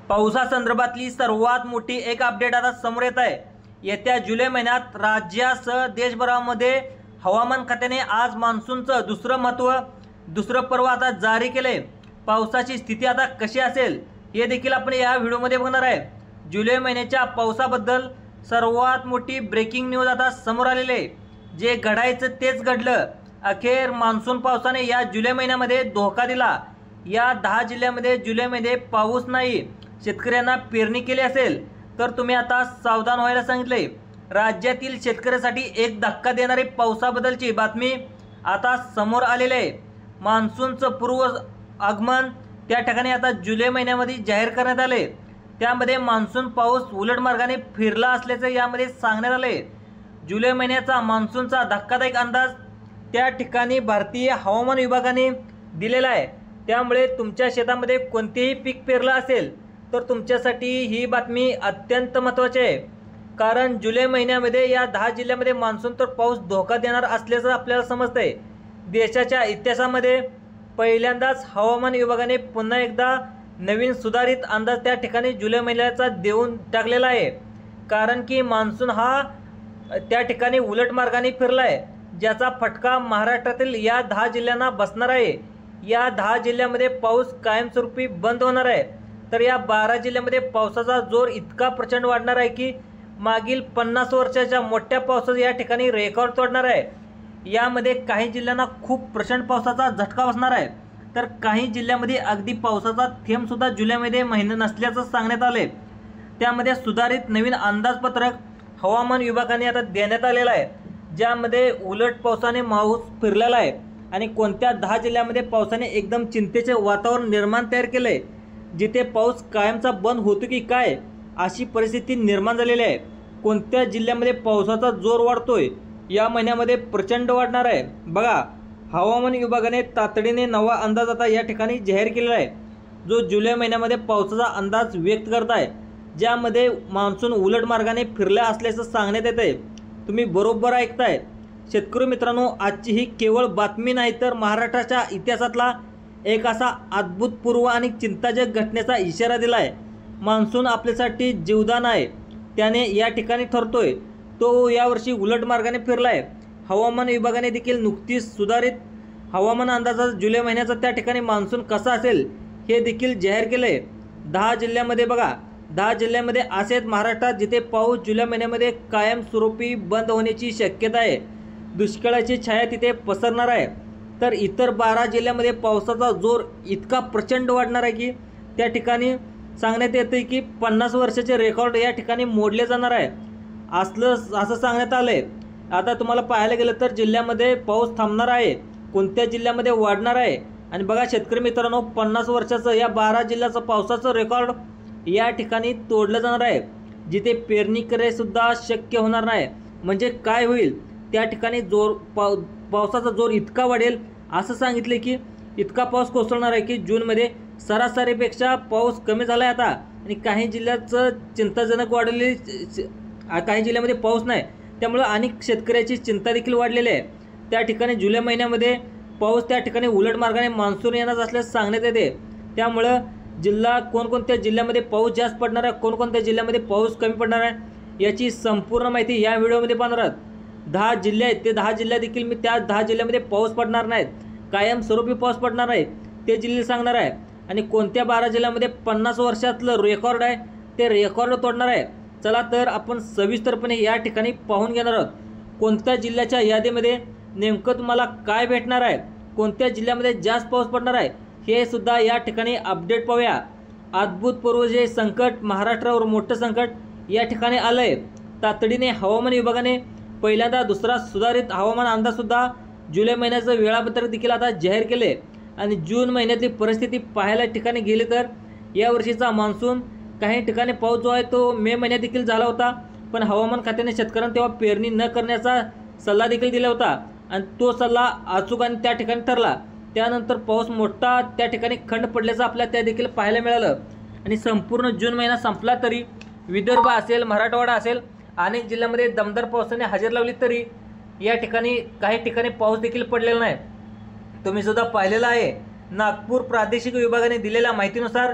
पावसासंदर्भातली सर्वात मोठी एक अपडेट आता समोर येत आहे। येत्या जुलै महिन्यात राज्यासह देशभरामध्ये हवामान खात्याने आज मान्सूनचं दुसरं पर्व आता जारी केले। पावसाची स्थिती आता कशी असेल हे देखील आपण या व्हिडिओमध्ये बघणार आहे। जुलै महिन्याच्या पावसाबद्दल सर्वात मोठी ब्रेकिंग न्यूज आता समोर आलेली आहे। जे घडायचं तेच घडलं। अखेर मान्सून पावसाने या जुलै महिन्यामध्ये धोका दिला। या 10 जिल्ह्यांमध्ये जुलैमध्ये पाऊस नाही। शेतकऱ्यांना पेरणी केली असेल तर तुम्ही आता सावधान व्हायला सांगितले। राज्यातील शेतकऱ्यांसाठी एक धक्का देणारी पावसाबद्दलची बातमी आता समोर आलेली आहे। मान्सूनचं पूर्व आगमन त्या ठिकाणी आता जुलै महिन्यामध्ये जाहीर करण्यात आले। त्यामध्ये मान्सून पाऊस उलट मार्गाने फिरला असल्याचे यामध्ये सांगण्यात आले। जुलै महिन्याचा मान्सूनचा धक्कादायक अंदाज त्या ठिकाणी भारतीय हवामान विभागाने दिलेला आहे। त्यामुळे तुमच्या शेतामध्ये कोणतेही पीक पेरलं असेल तर तुमच्यासाठी ही बातमी अत्यंत महत्त्वाची आहे। कारण जुलै महिन्यामध्ये या 10 जिल्ह्यांमध्ये मान्सून तर पाऊस धोका देणार असल्याचं आपल्याला समजतंय। देशाच्या इतिहासामध्ये पहिल्यांदाच हवामान विभागाने पुन्हा एकदा नवीन सुधारित अंदाज त्या ठिकाणी जुलै महिन्याचा देऊन टाकलेला आहे। कारण की मान्सून हा त्या ठिकाणी उलट मार्गाने फिरला आहे, ज्याचा फटका महाराष्ट्रातील या 10 जिल्ह्यांना बसणार आहे। या 10 जिल्ह्यांमध्ये पाऊस कायमस्वरूपी बंद होणार आहे। तर या 12 जिल्ह्यांमध्ये पावसाचा जोर इतका प्रचंड वाढणार आहे की मागील 50 वर्षाच्या मोठ्या पावसाचा या ठिकाणी रेकॉर्ड तोडणार आहे। यामध्ये काही जिल्ह्यांना खूप प्रचंड पावसाचा झटका बसणार आहे, तर काही जिल्ह्यांमध्ये अगदी पावसाचा थेंब सुद्धा जुलैमध्ये महिना नसल्याचं सांगण्यात आले। त्यामध्ये सुधारित नवीन अंदाजपत्रक हवामान विभागाने आता देण्यात आलेलं आहे, ज्यामध्ये उलट पावसाने पाऊस फिरलेला आहे आणि कोणत्या 10 जिल्ह्यांमध्ये पावसाने एकदम चिंतेचे वातावरण निर्माण तयार केले, जिथे पाऊस कायमचा बंद होतो की काय अशी परिस्थिती निर्माण झालेली आहे। कोणत्या जिल्ह्यामध्ये पावसाचा जोर वाढतोय, या महिन्यामध्ये प्रचंड वाढणार आहे। बघा, हवामान विभागाने तातडीने नवा अंदाज आता या ठिकाणी जाहीर केलेला आहे, जो जुलै महिन्यामध्ये पावसाचा अंदाज व्यक्त करत आहे, ज्यामध्ये मान्सून उलट मार्गाने फिरला असल्याचं सांगण्यात येत आहे। तुम्ही बरोबर ऐकताय शेतकरी मित्रांनो। आजची ही केवळ बातमी नाही, तर महाराष्ट्राच्या इतिहासातला एक असा अभूतपूर्व आणि चिंताजनक घटनेचा इशारा दिला आहे। मान्सून आपल्यासाठी जीवदान आहे, त्याने या ठिकाणी ठरतोय। तो यावर्षी उलट मार्गाने फिरला आहे। हवामान विभागाने देखील नुकतीच सुधारित हवामान अंदाजात जुलै महिन्याचा त्या ठिकाणी मान्सून कसा असेल हे देखील जाहीर केलं आहे। 10 जिल्ह्यांमध्ये बघा, 10 जिल्ह्यांमध्ये असे आहेत महाराष्ट्रात जिथे पाऊस जुलै महिन्यामध्ये कायमस्वरूपी बंद होण्याची शक्यता आहे। दुष्काळाची छाया तिथे पसरणार आहे। तर इतर 12 जिल्ह्यांमध्ये पावसाचा जोर इतका प्रचंड वाढणार आहे की त्या ठिकाणी सांगण्यात येते की 50 वर्षाचे रेकॉर्ड या ठिकाणी मोडले जाणार आहे, असं सांगण्यात आलं आहे। आता तुम्हाला पाहायला गेलं तर जिल्ह्यामध्ये पाऊस थांबणार आहे, कोणत्या जिल्ह्यामध्ये वाढणार आहे। आणि बघा शेतकरी मित्रांनो, 50 वर्षाचं या 12 जिल्ह्याचं पावसाचं रेकॉर्ड या ठिकाणी तोडलं जाणार आहे, जिथे पेरणी करे सुद्धा शक्य होणार नाही। म्हणजे काय होईल, त्या ठिकाणी पावसाचा जोर इतका वाढेल असं सांगितले की इतका पाऊस कोसळणार आहे की जूनमध्ये सरासरीपेक्षा पाऊस कमी झाला आहे आता। आणि काही जिल्ह्याचं चिंताजनक वाढलेली, काही जिल्ह्यामध्ये पाऊस नाही, त्यामुळे अनेक शेतकऱ्याची चिंता देखील वाढलेली आहे। त्या ठिकाणी जुलै महिन्यामध्ये पाऊस त्या ठिकाणी उलट मार्गाने मान्सून येणार असल्याचं सांगण्यात येते। त्यामुळं कोणकोणत्या जिल्ह्यामध्ये पाऊस जास्त पडणार आहे, कोणकोणत्या जिल्ह्यामध्ये पाऊस कमी पडणार आहे, याची संपूर्ण माहिती या व्हिडिओमध्ये पाहणार आहात। 10 जिल्हे आहेत, ते 10 जिल्ह्या देखील मी त्या 10 जिल्ह्यामध्ये पाऊस पडणार नाहीत, कायमस्वरूपी पाऊस पडणार आहे ते जिल्हे सांगणार आहे। आणि कोणत्या 12 जिल्ह्यामध्ये 50 वर्षातलं रेकॉर्ड आहे ते रेकॉर्ड तोडणार आहे। चला तर आपण सविस्तरपणे या ठिकाणी पाहून घेणार आहोत कोणत्या जिल्ह्याच्या यादीमध्ये नेमकं तुम्हाला काय भेटणार आहे, कोणत्या जिल्ह्यामध्ये जास्त पाऊस पडणार आहे, हे सुद्धा या ठिकाणी अपडेट पाहूया। अभूतपूर्व जे संकट, महाराष्ट्रावर मोठं संकट या ठिकाणी आलं आहे। तातडीने हवामान विभागाने पहिल्यांदा दुसरा सुधारित हवामान अंदाजसुद्धा जुलै महिन्याचं वेळापत्रक देखील आता जाहीर केले। आणि जून महिन्यातली परिस्थिती पाहायला ठिकाणी गेली तर यावर्षीचा मान्सून काही ठिकाणी पाऊस जो आहे तो मे महिन्यात देखील झाला होता, पण हवामान खात्याने शेतकऱ्यांना तेव्हा पेरणी न करण्याचा सल्ला देखील दिला होता आणि तो सल्ला अचूक आणि त्या ठिकाणी ठरला। त्यानंतर पाऊस मोठा त्या ठिकाणी खंड पडल्याचं आपल्याला त्या देखील पाहायला मिळालं। आणि संपूर्ण जून महिना संपला तरी विदर्भ असेल, मराठवाडा असेल, अनेक जिल्ह्यांमध्ये दमदार पावसाने हजेरी लावली तरी या ठिकाणी काही ठिकाणी पाऊस देखील पडलेला नाही। तुम्ही सुद्धा पाहिलेलं आहे। नागपूर प्रादेशिक विभागाने दिलेल्या माहितीनुसार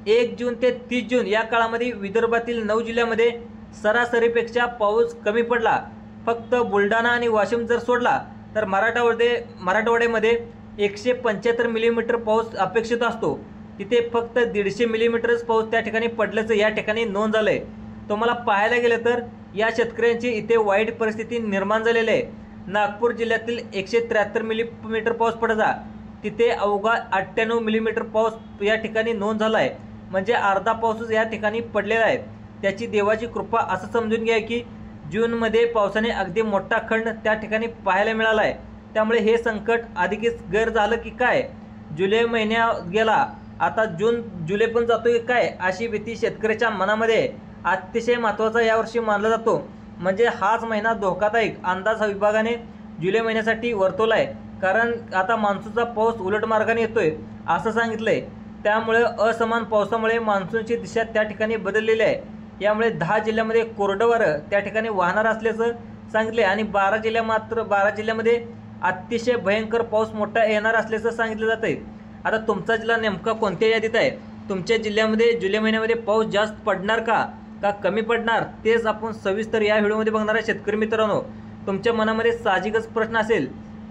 1 जून ते 30 जून या काळामध्ये विदर्भातील 9 जिल्ह्यामध्ये सरासरीपेक्षा पाऊस कमी पडला. फक्त बुलढाणा आणि वाशिम जर सोडला तर मराठवाड्यामध्ये 175 मिलीमीटर पाऊस अपेक्षित असतो. तिथे फक्त 150 मिलीमीटरच पाऊस त्या ठिकाणी पडल्याचं या ठिकाणी नोंद झालं आहे. तुम्हाला पाहायला गेलं तर या शेतकऱ्यांची इथे वाईट परिस्थिती निर्माण झालेली आहे. नागपूर जिल्ह्यातील 173 मिलीमीटर पाऊस पडला, तिथे अवघा 98 मिलीमीटर पाऊस या ठिकाणी नोंद झाला आहे. म्हणजे अर्धा पाऊसच या ठिकाणी पडलेला आहे. त्याची देवाची कृपा असं समजून घ्या की जूनमध्ये पावसाने अगदी मोठा खंड त्या ठिकाणी पाहायला मिळाला आहे. त्यामुळे हे संकट अधिकच गैर झालं की काय? जुलै महिना गेला, आता जुलै पण जातोय काय अशी भीती शेतकऱ्याच्या मनामध्ये अतिशय महत्त्वाचा यावर्षी मानला जातो. म्हणजे हाच महिना धोकादायक अंदाज विभागाने जुलै महिन्यासाठी वर्तवला आहे. कारण आता मान्सूनचा पाऊस उलट मार्गाने येतोय असं सांगितलंय. त्यामुळे असमान पावसामुळे मान्सूनची दिशा त्या ठिकाणी बदललेली आहे. यामुळे 10 जिल्ह्यामध्ये कोरडं वारं त्या ठिकाणी वाहणार असल्याचं सांगितले आणि 12 जिल्ह्यामध्ये अतिशय भयंकर पाऊस मोठा येणार असल्याचं सांगितलं जात आहे. आता तुमचा जिल्हा नेमका कोणत्या यादीत आहे? तुमच्या जिल्ह्यामध्ये जुलै महिन्यामध्ये पाऊस जास्त पडणार का कमी पडणार तेच आपण सविस्तर या व्हिडिओमध्ये बघणार आहे. शेतकरी मित्रांनो, तुमच्या मनामध्ये साहजिकच प्रश्न असेल,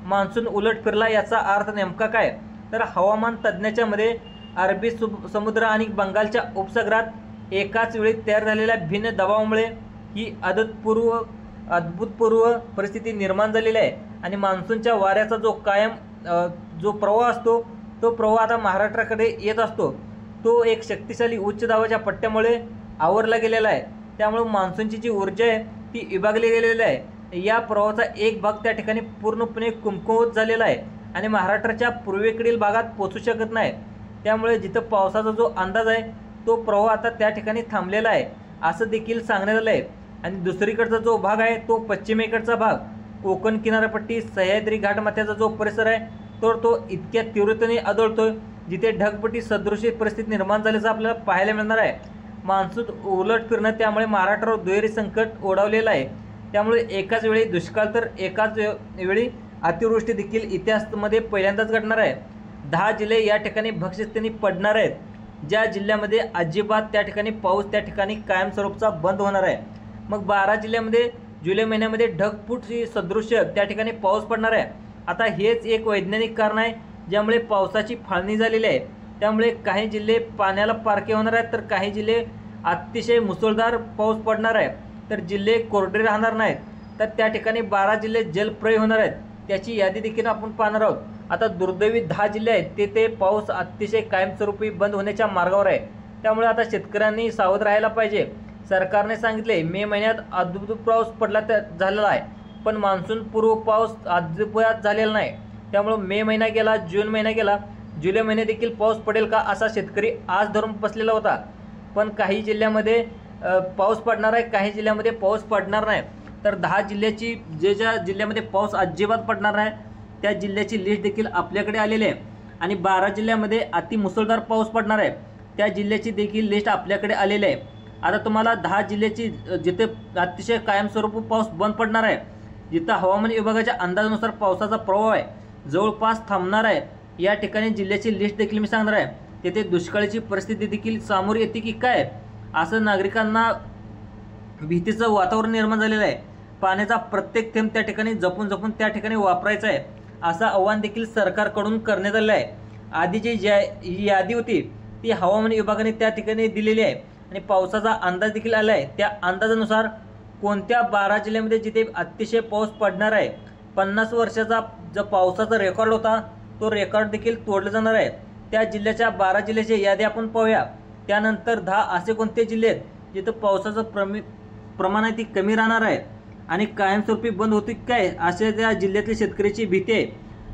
मान्सून उलट फिरला याचा अर्थ नेमका काय? तर हवामान तज्ज्ञाच्या मध्ये अरबी समुद्र आणि बंगालच्या उपसागरात एकाच वेळी तयार झालेल्या भिन्न दबावामुळे ही अभूतपूर्व परिस्थिती निर्माण झालेली आहे. आणि मान्सूनच्या वाऱ्याचा जो कायम जो प्रवाह असतो तो प्रवाह आता महाराष्ट्राकडे येत असतो. तो एक शक्तिशाली उच्च दाबाच्या पट्ट्यामुळे आवरला गेलेला आहे. त्यामुळे मान्सूनची जी ऊर्जा आहे ती विभागली गेलेली आहे. या प्रवाहाचा एक भाग त्या ठिकाणी पूर्णपणे कमकुवत झालेला आहे आणि महाराष्ट्राच्या पूर्वेकडील भागात पोहोचू शकत नाही. त्यामुळे जिथं पावसाचा जो अंदाज आहे तो प्रवाह आता त्या ठिकाणी थांबलेला आहे असं देखील सांगण्यात आलं आहे. आणि दुसरीकडचा जो भाग आहे तो पश्चिमेकडचा भाग, कोकण किनारपट्टी, सह्याद्री घाटमाथ्याचा जो परिसर आहे तर तो इतक्या तीव्रतेने आदळतोय जिथे ढगफुटी सदृश परिस्थिती निर्माण झाल्याचं आपल्याला पाहायला मिळणार आहे. मान्सून उलट फिरणं त्यामुळे महाराष्ट्रावर दुहेरी संकट ओढावलेलं आहे. त्यामुळे एकाच वेळी दुष्काळ तर एकाच वेळी अतिवृष्टी देखील इतिहासामध्ये पहिल्यांदाच घडणार आहे. 10 जिल्हे या ठिकाणी भक्षस्थानी पडणार आहेत. ज्या जिल्ह्यामध्ये अजिबात त्या ठिकाणी पाऊस त्या ठिकाणी कायमस्वरूपचा बंद होणार आहे. मग 12 जिल्ह्यामध्ये जुलै महिन्यामध्ये ढगफुटी सदृश त्या ठिकाणी पाऊस पडणार आहे. आता हेच एक वैज्ञानिक कारण आहे ज्यामुळे पावसाची फाळणी झालेली आहे. त्यामुळे काही जिल्हे पाण्याला पारखे होणार आहेत तर काही जिल्हे अतिशय मुसळधार पाऊस पडणार आहे. तर जिल्हे कोरडे राहणार नाहीत. तर त्या ठिकाणी 12 जिल्हे जलप्रय होणार आहेत. त्याची यादी देखील आपण पाहणार आहोत. आता दुर्दैवी 10 जिल्हे आहेत ते पाऊस अतिशय कायमस्वरूपी बंद होण्याच्या मार्गावर आहे. त्यामुळे आता शेतकऱ्यांनी सावध राहायला पाहिजे. सरकारने सांगितले मे महिन्यात अद्भुत पाऊस झालेला आहे, पण मान्सून पूर्व पाऊस अद्याप झालेला नाही. त्यामुळे मे महिना गेला, जून महिना गेला, जुलै महिन्यात देखील पाऊस पडेल का असा शेतकरी आज धरून बसलेला होता. पण काही जिल्ह्यामध्ये पाऊस पडणार आहे, काही जिल्ह्यामध्ये पाऊस पडणार नाही. तर 10 जिल्ह्याची ज्या जिल्ह्यामध्ये पाऊस अजिबात पडणार नाही त्या जिल्ह्याची लिस्ट देखील आपल्याकडे आलेली आहे. आणि 12 जिल्ह्यामध्ये अतिमुसळधार पाऊस पडणार आहे त्या जिल्ह्याची देखील लिस्ट आपल्याकडे आलेली आहे. आता तुम्हाला 10 जिल्ह्याची जिथे अतिशय कायमस्वरूपी पाऊस बंद पडणार आहे, जिथं हवामान विभागाच्या अंदाजानुसार पावसाचा प्रवाह आहे जवळपास थांबणार आहे, या ठिकाणी जिल्ह्याची लिस्ट देखील मी सांगणार आहे. तेथे दुष्काळाची परिस्थिती देखील सामोरी येते की काय असं नागरिकांना भीतीचं वातावरण निर्माण झालेलं आहे. पाण्याचा प्रत्येक थेंब त्या ठिकाणी जपून त्या ठिकाणी वापरायचा आहे असं आवाहन देखील सरकारकडून करण्यात आलेलं आहे. आधीची जी यादी होती ती हवामान विभागाने त्या ठिकाणी दिलेली आहे आणि पावसाचा अंदाज देखील आला आहे. त्या अंदाजानुसार कोणत्या 12 जिल्ह्यामध्ये जिथे अतिशय पाऊस पडणार आहे, 50 वर्षाचा जो पावसाचा रेकॉर्ड होता तो रेकॉर्ड देखील तोडला जाणार आहे. त्या जिल्ह्याच्या 12 जिल्ह्याची यादी आपण पाहूया. त्यानंतर 10 असे कोणते जिल्हे आहेत जिथं पावसाचं प्रमाण आहे ती कमी राहणार आहे आणि कायमस्वरूपी बंद होती काय अशा त्या जिल्ह्यातल्या शेतकऱ्याची भीती आहे.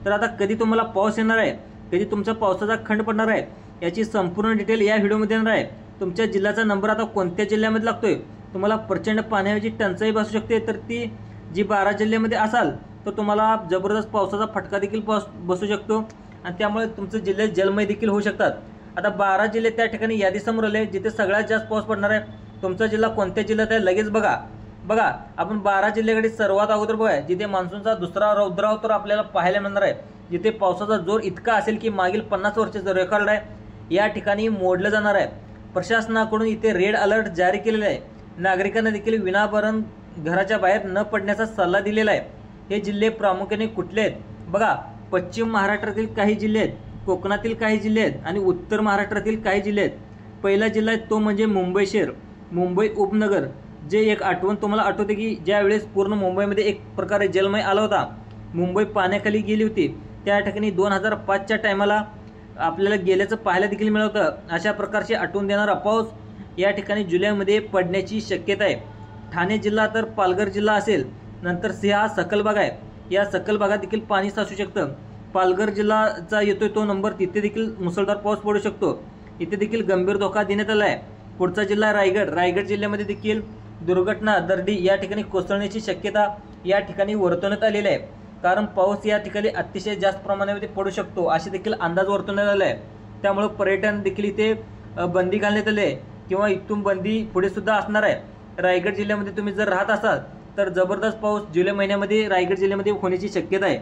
तर आता कधी तुम्हाला पाऊस येणार आहे, कधी तुमचा पावसाचा खंड पडणार आहे याची संपूर्ण डिटेल या व्हिडिओमध्ये येणार आहे. तुमच्या जिल्ह्याचा नंबर आता कोणत्या जिल्ह्यामध्ये लागतोय, तुम्हाला प्रचंड पाण्याची टंचाई बसू शकते, तर ती जी 12 जिल्ह्यामध्ये असाल तर तुम्हाला जबरदस्त पावसाचा फटका देखील बसू शकतो आणि त्यामुळे तुमचे जिल्हे जलमय देखील होऊ शकतात. आता 12 जिल्हे त्या ठिकाणी यादी समोर आले जिथे सगळ्यात जास्त पाऊस पडणार आहे. तुमचा जिल्हा कोणत्या जिल्ह्यात आहे लगेच बघा आपण 12 जिल्ह्याकडे सर्वात अगोदर बघूया जिथे मान्सूनचा दुसरा रौद्रावतार आपल्याला पाहायला मिळणार आहे, जिथे पावसाचा जोर इतका असेल की मागील 50 वर्षाचं रेकॉर्ड आहे या ठिकाणी मोडलं जाणार आहे. प्रशासनाकडून इथे रेड अलर्ट जारी केलेला आहे. नागरिकांना देखील विनाकारण घराच्या बाहेर न पडण्याचा सल्ला दिलेला आहे. हे जिल्हे प्रामुख्याने कुठले आहेत बघा, पश्चिम महाराष्ट्रातील काही जिल्हे आहेत, कोकणातील काही जिल्हे आहेत आणि उत्तर महाराष्ट्रातील काही जिल्हे आहेत. पहिला जिल्हा आहे तो म्हणजे मुंबई शहर, मुंबई उपनगर. जे एक आठवण तुम्हाला आठवते की ज्यावेळेस पूर्ण मुंबईमध्ये एक प्रकारे जलमय आला होता, मुंबई पाण्याखाली गेली होती, त्या ठिकाणी 2005च्या टायमाला आपल्याला गेल्याचं पाहायला देखील मिळतं. अशा प्रकारचे आठवण देणारा पाऊस या ठिकाणी जुलैमध्ये पडण्याची शक्यता आहे. ठाणे जिल्हा तर पालघर जिल्हा असेल, नंतर हा सखल भाग आहे, या सखल भागात देखील पाणी साचू शकतं. पालघर जिल्हाचा येतोय तो नंबर, तिथे देखील मुसळधार पाऊस पडू शकतो. इथे देखील गंभीर धोका देण्यात आला आहे. पुढचा जिल्हा रायगड, रायगड जिल्ह्यामध्ये देखील दुर्घटना दर्डी या ठिकाणी कोसळण्याची शक्यता या ठिकाणी वर्तवण्यात आलेली आहे. कारण पाऊस या ठिकाणी अतिशय जास्त प्रमाणामध्ये पडू शकतो असे देखील अंदाज वर्तवण्यात आला आहे. त्यामुळे पर्यटन देखील इथे बंदी घालण्यात आली आहे किंवा इथून बंदी पुढे सुद्धा असणार आहे. रायगड जिल्ह्यामध्ये तुम्ही जर राहत असाल तर जबरदस्त पाऊस जुलै महिन्यामध्ये रायगड जिल्ह्यामध्ये होण्याची शक्यता आहे.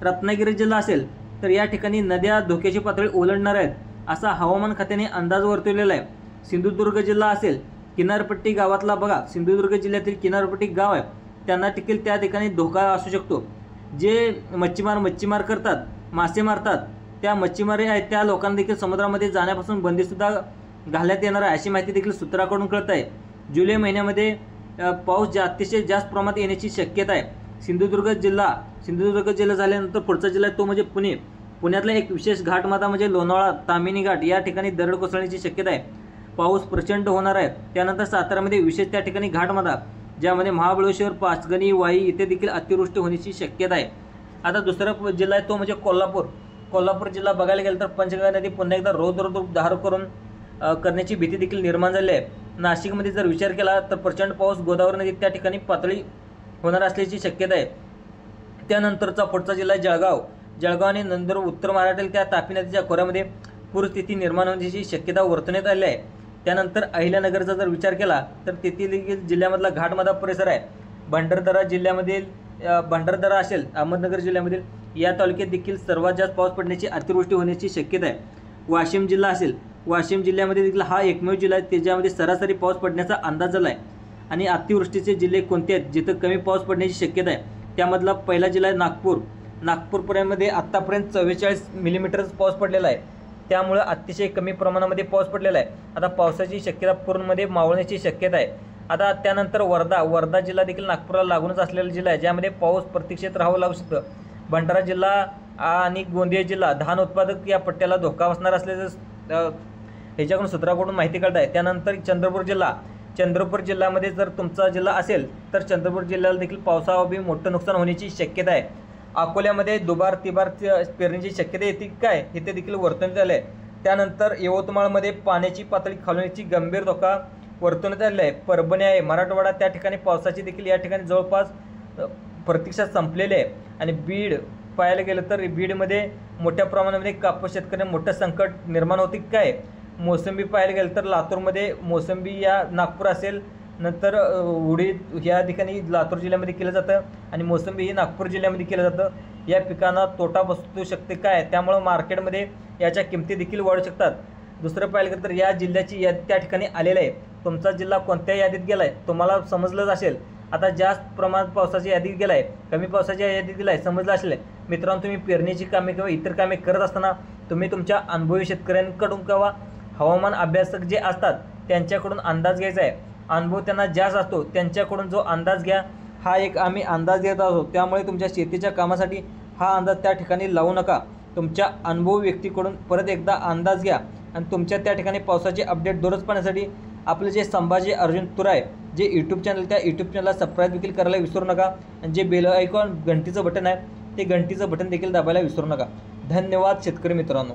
रत्नागिरी जिल्हा असेल तर या ठिकाणी नद्या धोक्याची पातळी ओलांडणार आहेत असा हवामान खात्याने अंदाज वर्तवलेला आहे. सिंधुदुर्ग जिल्हा असेल, किनारपट्टी गावातला बघा, सिंधुदुर्ग जिल्ह्यातील किनारपट्टी गाव आहे, त्यांना देखील त्या ठिकाणी धोका असू शकतो. जे मच्छीमार करतात, मासे मारतात, त्या मच्छीमारी आहेत त्या लोकांना देखील समुद्रामध्ये जाण्यापासून बंदीसुद्धा घालण्यात येणार आहे अशी माहिती देखील सूत्राकडून कळत आहे. जुलै महिन्यामध्ये पाऊस अतिशय जास्त प्रमाणात येण्याची शक्यता आहे. सिंधुदुर्ग जिल्हा झाल्यानंतर पुढचा जिल्हा तो म्हणजे पुणे. पुण्यातला एक विशेष घाटमाथा म्हणजे लोणावळा ताम्हिणी घाट, या ठिकाणी दरड कोसळण्याची शक्यता आहे. पाऊस प्रचंड होणार आहे. त्यानंतर सातारामध्ये विशेष त्या ठिकाणी घाटमाथा, ज्यामध्ये महाबळेश्वर, पाचगणी, वाई इथे देखील अतिवृष्टी होण्याची शक्यता आहे. आता दुसरा जिल्हा आहे तो म्हणजे कोल्हापूर जिल्हा बघायला गेलं तर पंचगंगा नदी पुन्हा एकदा रौद्ररूप धारण करून करण्याची भीती देखील निर्माण झाली आहे. नाशिकमध्ये जर विचार केला तर प्रचंड पाऊस गोदावरी नदीत त्या ठिकाणी पातळी होणार असल्याची शक्यता आहे. त्यानंतरचा पुढचा जिल्हा जळगाव आणि नंतर उत्तर महाराष्ट्रातील त्या तापी नदीच्या खोऱ्यामध्ये पूरस्थिती निर्माण होण्याची शक्यता वर्तवण्यात आली आहे. त्यानंतर अहिल्यानगरचा जर विचार केला तर तेथील जिल्ह्यामधला घाटमाथा परिसर आहे. भंडारदरा असेल अहमदनगर जिल्ह्यामधील या तालुक्यात देखील सर्वात जास्त पाऊस पडण्याची अतिवृष्टी होण्याची शक्यता आहे. वाशिम जिल्हा असेल, वाशिम जिल्ह्यामध्ये देखील हा एकमेव जिल्हा आहे त्याच्यामध्ये सरासरी पाऊस पडण्याचा अंदाज झाला आहे. आणि अतिवृष्टीचे जिल्हे कोणते आहेत जिथं कमी पाऊस पडण्याची शक्यता आहे, त्यामधला पहिला जिल्हा आहे नागपूरमध्ये आत्तापर्यंत 44 मिलीमीटर पाऊस पडलेला आहे. त्यामुळे अतिशय कमी प्रमाणामध्ये पाऊस पडलेला आहे. आता पावसाची शक्यता पूर्णमध्ये मावळण्याची शक्यता आहे. आता त्यानंतर वर्धा जिल्हा देखील नागपूरला लागूनच असलेला जिल्हा आहे, ज्यामध्ये पाऊस प्रतीक्षेत राहावं लागू शकतं. भंडारा जिल्हा आणि गोंदिया जिल्हा धान उत्पादक या पट्ट्याला धोका असणार असल्याचं ह्याच्याकडून सूत्राकडून माहिती कळत आहे. त्यानंतर चंद्रपूर जिल्ह्यामध्ये जर तुमचा जिल्हा असेल तर चंद्रपूर जिल्ह्याला देखील पावसाअभावी मोठं नुकसान होण्याची शक्यता आहे. अकोल्यामध्ये दुबार तिबार पेरण्याची शक्यता येते काय हे ते देखील वर्तवण्यात आलं आहे. त्यानंतर यवतमाळमध्ये पाण्याची पातळी खालवण्याची गंभीर धोका वर्तवण्यात आलेला आहे. परभणी आहे, मराठवाडा, त्या ठिकाणी पावसाची देखील या ठिकाणी जवळपास प्रतीक्षा संपलेली आहे. आणि बीड पाहायला गेलं तर बीडमध्ये मोठ्या प्रमाणामध्ये कापूस शेतकऱ्यांना मोठं संकट निर्माण होते काय. मोसंबी पाहायला गेलं तर लातूरमध्ये मोसंबी या नागपूर असेल, नंतर उडीद या ठिकाणी लातूर जिल्ह्यामध्ये केलं जातं आणि मोसंबी ही नागपूर जिल्ह्यामध्ये केलं जातं. या पिकांना तोटा बसू शकते काय, त्यामुळं मार्केटमध्ये याच्या किमती देखील वाढू शकतात. दुसरं पाहिलं गेलं तर या जिल्ह्याची यादी त्या ठिकाणी आलेलं आहे. तुमचा जिल्हा कोणत्या यादीत गेला आहे तुम्हाला समजलंच असेल. आता जास्त प्रमाणात पावसाची यादी गेला आहे, कमी पावसाच्या यादीत गेला आहे, समजलं असेल. मित्रांनो, तुम्ही पेरणीची कामे किंवा इतर कामे करत असताना तुम्ही तुमच्या अनुभवी शेतकऱ्यांकडून किंवा हवामान अभ्यासक जे असतात त्यांच्याकडून अंदाज घ्यायचा आहे. अनुभव त्यांना जास्त असतो, त्यांच्याकडून जो अंदाज घ्या. हा एक आम्ही अंदाज देत आहोत, त्यामुळे तुमच्या शेतीच्या कामासाठी हा अंदाज त्या ठिकाणी लावू नका. तुमच्या अनुभवी व्यक्तीकडून परत एकदा अंदाज घ्या आणि तुमच्या त्या ठिकाणी पावसाचे अपडेट दररोज पाहण्यासाठी आपलं जे संभाजी अर्जुन तुराय जे यूट्यूब चॅनल, त्या यूट्यूब चॅनलला सबस्क्राईब देखील करायला विसरू नका. आणि जे बेल आयकॉन घंटीचं बटन आहे ते घंटीचं बटन देखील दाबायला विसरू नका. धन्यवाद शेतकरी मित्रांनो.